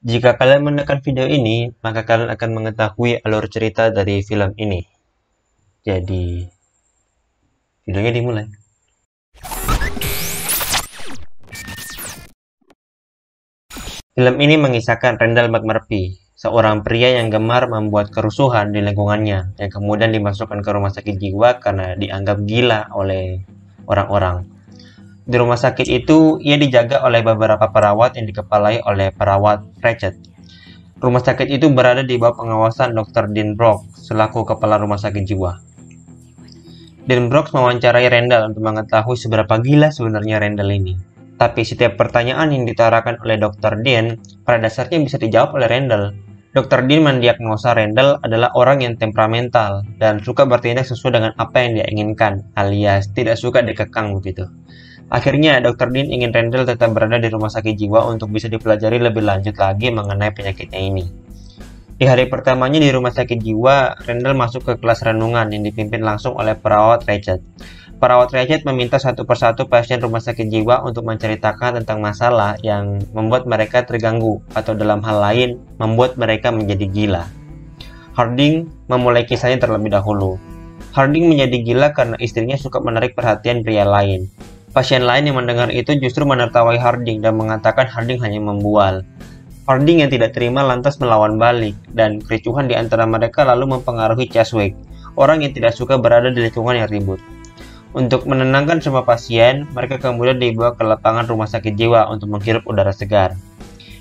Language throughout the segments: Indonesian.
Jika kalian menekan video ini, maka kalian akan mengetahui alur cerita dari film ini. Jadi, videonya dimulai. Film ini mengisahkan Randall McMurphy, seorang pria yang gemar membuat kerusuhan di lingkungannya, yang kemudian dimasukkan ke rumah sakit jiwa karena dianggap gila oleh orang-orang. Di rumah sakit itu, ia dijaga oleh beberapa perawat yang dikepalai oleh perawat Pratchett. Rumah sakit itu berada di bawah pengawasan Dr. Dean Brooks selaku kepala rumah sakit jiwa. Dean Brooks mewawancarai Randall untuk mengetahui seberapa gila sebenarnya Randall ini. Tapi setiap pertanyaan yang ditarakan oleh Dr. Dean pada dasarnya bisa dijawab oleh Randall. Dr. Dean mendiagnosa Randall adalah orang yang temperamental dan suka bertindak sesuai dengan apa yang dia inginkan, alias tidak suka dikekang begitu. Akhirnya, Dr. Dean ingin Randall tetap berada di rumah sakit jiwa untuk bisa dipelajari lebih lanjut lagi mengenai penyakitnya ini. Di hari pertamanya di rumah sakit jiwa, Randall masuk ke kelas renungan yang dipimpin langsung oleh perawat Pratchett. Perawat Pratchett meminta satu persatu pasien rumah sakit jiwa untuk menceritakan tentang masalah yang membuat mereka terganggu atau dalam hal lain membuat mereka menjadi gila. Harding memulai kisahnya terlebih dahulu. Harding menjadi gila karena istrinya suka menarik perhatian pria lain. Pasien lain yang mendengar itu justru menertawai Harding dan mengatakan Harding hanya membual. Harding yang tidak terima lantas melawan balik, dan kericuhan di antara mereka lalu mempengaruhi Cheswick, orang yang tidak suka berada di lingkungan yang ribut. Untuk menenangkan semua pasien, mereka kemudian dibawa ke lapangan rumah sakit jiwa untuk menghirup udara segar.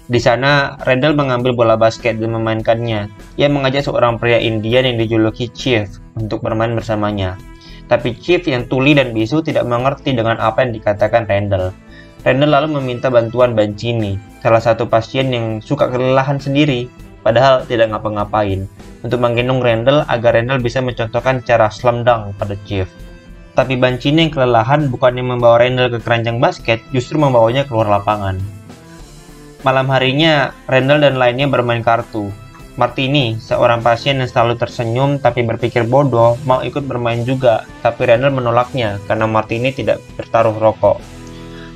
Di sana, Randall mengambil bola basket dan memainkannya. Ia mengajak seorang pria Indian yang dijuluki Chief untuk bermain bersamanya. Tapi Chief yang tuli dan bisu tidak mengerti dengan apa yang dikatakan Randall. Randall lalu meminta bantuan Bancini, salah satu pasien yang suka kelelahan sendiri, padahal tidak ngapa-ngapain, untuk menggendong Randall agar Randall bisa mencontohkan cara slam dunk pada Chief. Tapi Bancini yang kelelahan bukannya membawa Randall ke keranjang basket, justru membawanya keluar lapangan. Malam harinya, Randall dan lainnya bermain kartu. Martini, seorang pasien yang selalu tersenyum tapi berpikir bodoh, mau ikut bermain juga, tapi Randall menolaknya karena Martini tidak bertaruh rokok.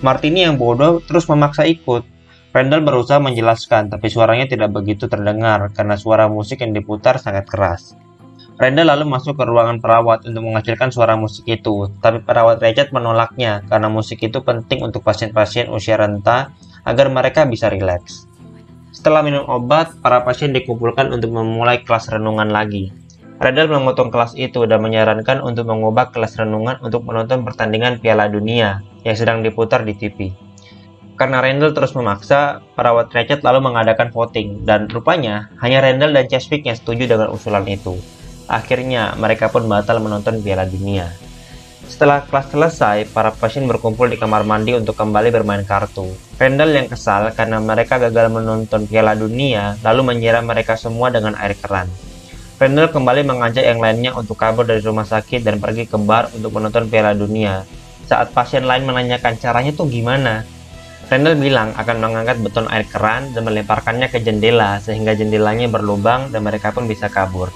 Martini yang bodoh terus memaksa ikut. Randall berusaha menjelaskan, tapi suaranya tidak begitu terdengar karena suara musik yang diputar sangat keras. Randall lalu masuk ke ruangan perawat untuk menghasilkan suara musik itu, tapi perawat Pratchett menolaknya karena musik itu penting untuk pasien-pasien usia renta agar mereka bisa rileks. Setelah minum obat, para pasien dikumpulkan untuk memulai kelas renungan lagi. Randall memotong kelas itu dan menyarankan untuk mengubah kelas renungan untuk menonton pertandingan Piala Dunia yang sedang diputar di TV. Karena Randall terus memaksa, perawat Pratchett lalu mengadakan voting, dan rupanya hanya Randall dan Cheswick yang setuju dengan usulan itu. Akhirnya, mereka pun batal menonton Piala Dunia. Setelah kelas selesai, para pasien berkumpul di kamar mandi untuk kembali bermain kartu. Randall yang kesal karena mereka gagal menonton Piala Dunia, lalu menyiram mereka semua dengan air keran. Randall kembali mengajak yang lainnya untuk kabur dari rumah sakit dan pergi ke bar untuk menonton Piala Dunia. Saat pasien lain menanyakan caranya tuh gimana, Randall bilang akan mengangkat beton air keran dan melemparkannya ke jendela sehingga jendelanya berlubang dan mereka pun bisa kabur.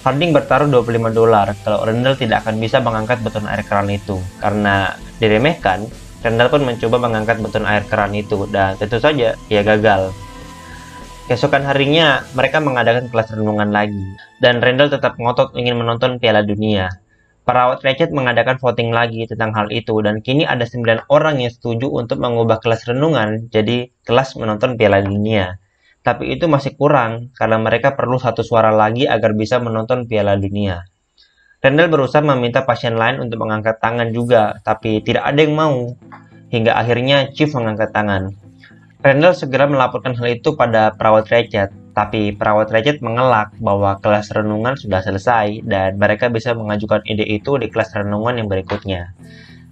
Harding bertaruh $25 kalau Randall tidak akan bisa mengangkat beton air keran itu. Karena diremehkan, Randall pun mencoba mengangkat beton air keran itu dan tentu saja ia gagal. Keesokan harinya, mereka mengadakan kelas renungan lagi, dan Randall tetap ngotot ingin menonton Piala Dunia. Perawat Pratchett mengadakan voting lagi tentang hal itu, dan kini ada 9 orang yang setuju untuk mengubah kelas renungan jadi kelas menonton Piala Dunia. Tapi itu masih kurang, karena mereka perlu satu suara lagi agar bisa menonton Piala Dunia. Randall berusaha meminta pasien lain untuk mengangkat tangan juga, tapi tidak ada yang mau. Hingga akhirnya Chief mengangkat tangan. Randall segera melaporkan hal itu pada perawat Pratchett, tapi perawat Pratchett mengelak bahwa kelas renungan sudah selesai dan mereka bisa mengajukan ide itu di kelas renungan yang berikutnya.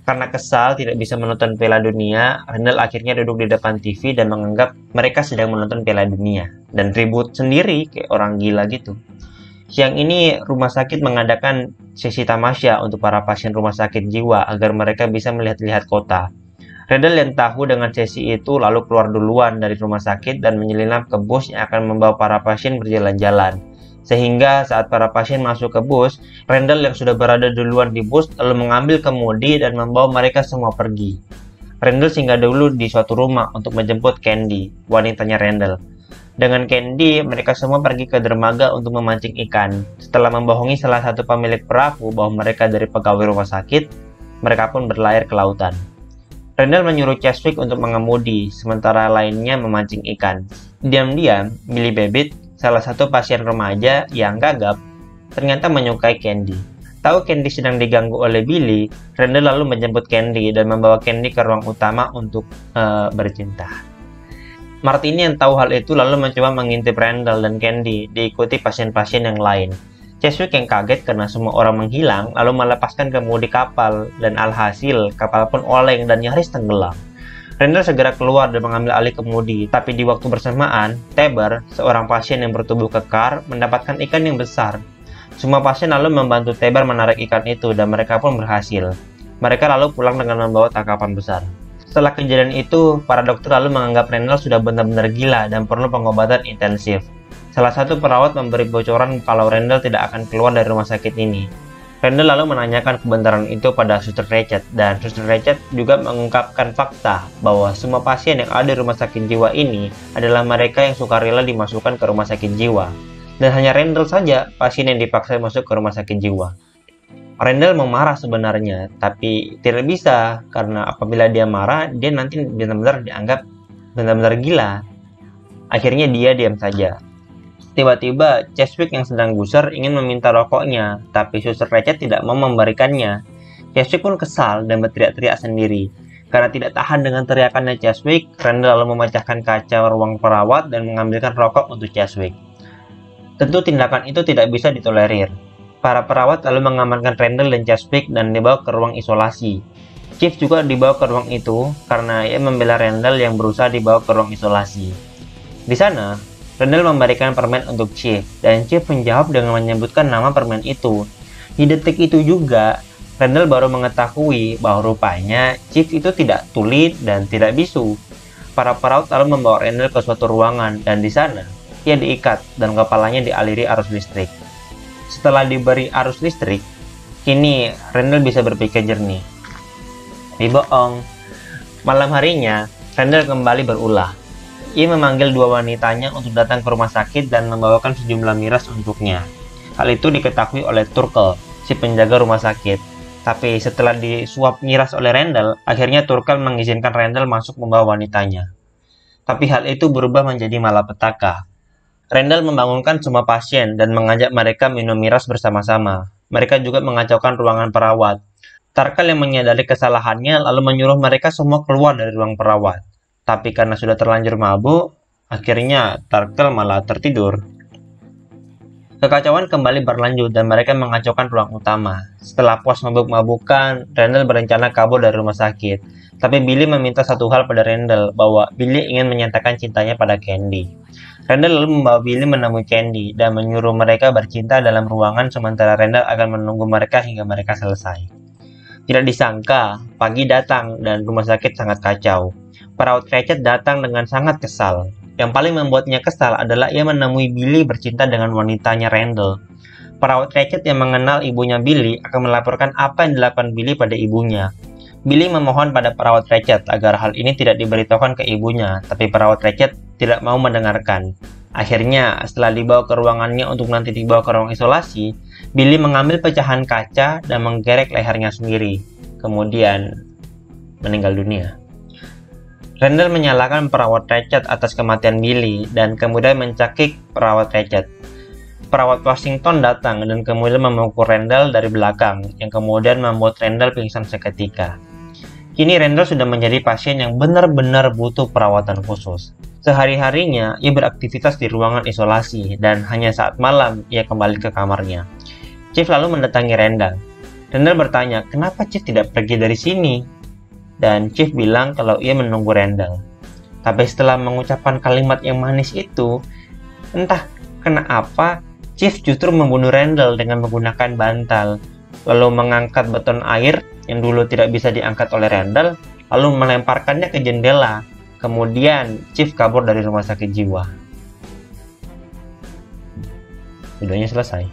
Karena kesal tidak bisa menonton Piala Dunia, Randall akhirnya duduk di depan TV dan menganggap mereka sedang menonton Piala Dunia dan ribut sendiri kayak orang gila gitu. Siang ini, rumah sakit mengadakan sesi tamasya untuk para pasien rumah sakit jiwa agar mereka bisa melihat-lihat kota. Randall yang tahu dengan sesi itu lalu keluar duluan dari rumah sakit dan menyelinap ke bus yang akan membawa para pasien berjalan-jalan. Sehingga saat para pasien masuk ke bus, Randall yang sudah berada duluan di bus lalu mengambil kemudi dan membawa mereka semua pergi. Randall singgah dulu di suatu rumah untuk menjemput Candy, wanitanya Randall. Dengan Candy, mereka semua pergi ke dermaga untuk memancing ikan. Setelah membohongi salah satu pemilik perahu bahwa mereka dari pegawai rumah sakit, mereka pun berlayar ke lautan. Randall menyuruh Cheswick untuk mengemudi, sementara lainnya memancing ikan. Diam-diam, Billy Babbitt, salah satu pasien remaja yang gagap, ternyata menyukai Candy. Tahu Candy sedang diganggu oleh Billy, Randall lalu menjemput Candy dan membawa Candy ke ruang utama untuk bercinta. Martini yang tahu hal itu lalu mencoba mengintip Randall dan Candy, diikuti pasien-pasien yang lain. Cheswick yang kaget karena semua orang menghilang, lalu melepaskan kemudi kapal, dan alhasil kapal pun oleng dan nyaris tenggelam. Randall segera keluar dan mengambil alih kemudi, tapi di waktu bersamaan, Tabor, seorang pasien yang bertubuh kekar, mendapatkan ikan yang besar. Semua pasien lalu membantu Tabor menarik ikan itu dan mereka pun berhasil. Mereka lalu pulang dengan membawa tangkapan besar. Setelah kejadian itu, para dokter lalu menganggap Randall sudah benar-benar gila dan perlu pengobatan intensif. Salah satu perawat memberi bocoran kalau Randall tidak akan keluar dari rumah sakit ini. Randall lalu menanyakan kebenaran itu pada Suster Ratched, dan Suster Ratched juga mengungkapkan fakta bahwa semua pasien yang ada di rumah sakit jiwa ini adalah mereka yang sukarela dimasukkan ke rumah sakit jiwa. Dan hanya Randall saja pasien yang dipaksa masuk ke rumah sakit jiwa. Randall mau marah sebenarnya, tapi tidak bisa karena apabila dia marah, dia nanti benar-benar dianggap benar-benar gila. Akhirnya dia diam saja. Tiba-tiba, Cheswick yang sedang gusar ingin meminta rokoknya, tapi Suster Ratched tidak mau memberikannya. Cheswick pun kesal dan berteriak-teriak sendiri. Karena tidak tahan dengan teriakannya Cheswick, Randall lalu memecahkan kaca ruang perawat dan mengambilkan rokok untuk Cheswick. Tentu tindakan itu tidak bisa ditolerir. Para perawat lalu mengamankan Randall dan Cheswick dan dibawa ke ruang isolasi. Chief juga dibawa ke ruang itu karena ia membela Randall yang berusaha dibawa ke ruang isolasi. Di sana, Randall memberikan permen untuk Chief, dan Chief menjawab dengan menyebutkan nama permen itu. Di detik itu juga, Randall baru mengetahui bahwa rupanya Chief itu tidak tuli dan tidak bisu. Para perawat lalu membawa Randall ke suatu ruangan, dan di sana, ia diikat dan kepalanya dialiri arus listrik. Setelah diberi arus listrik, kini Randall bisa berpikir jernih. Dibohong. Malam harinya, Randall kembali berulah. Ia memanggil dua wanitanya untuk datang ke rumah sakit dan membawakan sejumlah miras untuknya. Hal itu diketahui oleh Turkel, si penjaga rumah sakit. Tapi setelah disuap miras oleh Randall, akhirnya Turkel mengizinkan Randall masuk membawa wanitanya. Tapi hal itu berubah menjadi malapetaka. Randall membangunkan semua pasien dan mengajak mereka minum miras bersama-sama. Mereka juga mengacaukan ruangan perawat. Turkel yang menyadari kesalahannya lalu menyuruh mereka semua keluar dari ruang perawat. Tapi karena sudah terlanjur mabuk, akhirnya Turkel malah tertidur. Kekacauan kembali berlanjut dan mereka mengacaukan ruang utama. Setelah puas mabuk-mabukan, Randall berencana kabur dari rumah sakit. Tapi Billy meminta satu hal pada Randall, bahwa Billy ingin menyatakan cintanya pada Candy. Randall lalu membawa Billy menemui Candy dan menyuruh mereka bercinta dalam ruangan sementara Randall akan menunggu mereka hingga mereka selesai. Tidak disangka, pagi datang dan rumah sakit sangat kacau. Perawat Ratched datang dengan sangat kesal. Yang paling membuatnya kesal adalah ia menemui Billy bercinta dengan wanitanya Randall. Perawat Ratched yang mengenal ibunya Billy akan melaporkan apa yang dilakukan Billy pada ibunya. Billy memohon pada perawat Ratched agar hal ini tidak diberitahukan ke ibunya, tapi perawat Ratched tidak mau mendengarkan. Akhirnya, setelah dibawa ke ruangannya untuk nanti dibawa ke ruang isolasi, Billy mengambil pecahan kaca dan menggerek lehernya sendiri. Kemudian, meninggal dunia. Randall menyalahkan perawat Ratched atas kematian Billy dan kemudian mencekik perawat Ratched. Perawat Washington datang dan kemudian memukul Randall dari belakang, yang kemudian membuat Randall pingsan seketika. Kini Randall sudah menjadi pasien yang benar-benar butuh perawatan khusus. Sehari-harinya, ia beraktivitas di ruangan isolasi, dan hanya saat malam ia kembali ke kamarnya. Chief lalu mendatangi Randall. Randall bertanya, kenapa Chief tidak pergi dari sini? Dan Chief bilang kalau ia menunggu Randall. Tapi setelah mengucapkan kalimat yang manis itu, entah kenapa Chief justru membunuh Randall dengan menggunakan bantal, lalu mengangkat beton air yang dulu tidak bisa diangkat oleh Randall, lalu melemparkannya ke jendela. Kemudian Chief kabur dari rumah sakit jiwa. Videonya selesai.